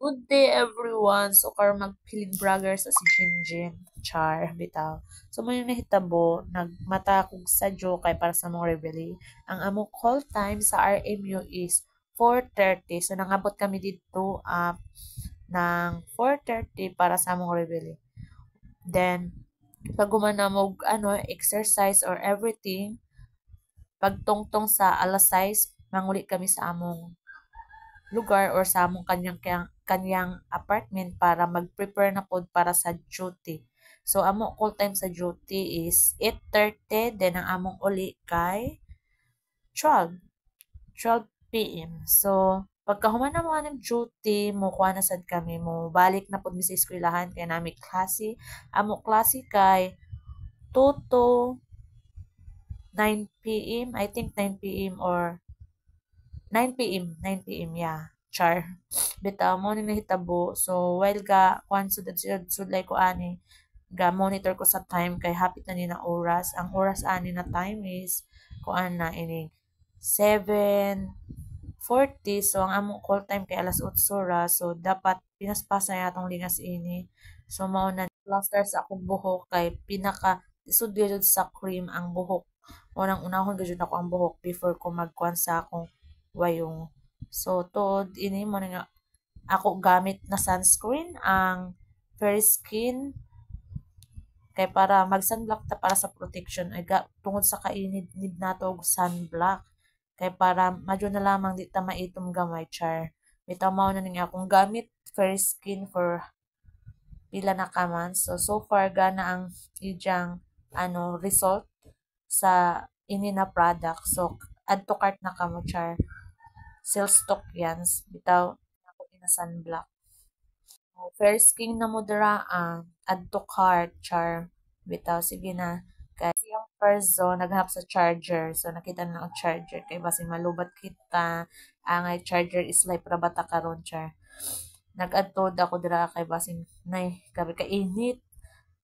Good day everyone. So karon magpiling vlogger sa si Jinjin. Char, bitaw. So may nahitabo, nagmata kog sadyo kay para sa mong rebeli. Ang among call time sa RMU is 4:30. So nangabot kami dito ng 4:30 para sa among rebeli. Then pag gumana mo exercise or everything, pagtungtong sa alas 6, manguli kami sa among lugar or sa among kanyang apartment para mag-prepare na pod para sa duty. So amo call time sa duty is 8:30, then ang among uli kay 12 p.m. So pagkahuman na mo ng duty, mo kuha na sad kami, mo balik na pod mi sa eskwelahan kay nami klase. Amo klase kay 2 to 9 p.m. I think 9 p.m. or 9 p.m. 9 p.m. yeah. Char. Bitaw mo ni nahitabo. So while kuan sudlay ko ani ga monitor ko sa time kay hapit na ni na oras. Ang oras ani na time is kuan na ini 7:40. So ang among call time kay alas 8 ra. So dapat pinaspasa atong lingas ini. So mao na plaster sa akong buhok kay pinaka isud gyud sa cream ang buhok. Unang unahon gyud ako ang buhok before ko magkuan sa akong wayong. So tuod ini mo na nga ako gamit na sunscreen ang Fair Skin kay para mag sunblock ta para sa protection ay tungod sa kainit need nato og sunblock kay para madyo na lamang di ta maitom gamay char. Bitaw mao na ning akong gamit Fair Skin for pila na ka man. So far gana ang ijang result sa ini na product. So add to cart na kamo char. Sales stock yan. Bitaw ako na sunblock. Fair skin na mo dira add to cart char. Bitaw sige na. Kay yung first zone naghanap sa charger. So nakita na ang charger kay basi malubat kita. Ang charger is like para bata karon char. Nag-add ako dira kay basin nay gabi ka init.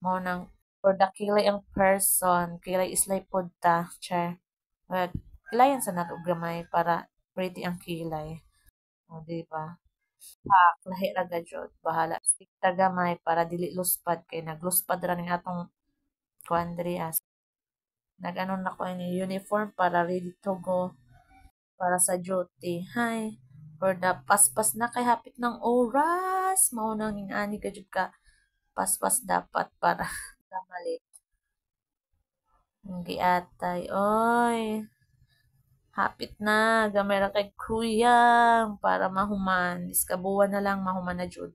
Mao nang for the kilay ang person, kilay islay pod ta char. Well, kilayan sa nato gamay para pretty ang kilay. O, di ba? Lahi ra jud bahala stick ta gamay para dili luspad kay nagluspad ra ning atong kuan diri as nag-ano na ko ini uniform para ready to go para sa duty. Hi, for the paspas na kay hapit ng oras. Mao nang ani ka jud ka paspas dapat para kamali. Hindi atay. Oy, hapit na. Gamay ra kay kuyang para mahuman. Iskabuan na lang mahuman na jud.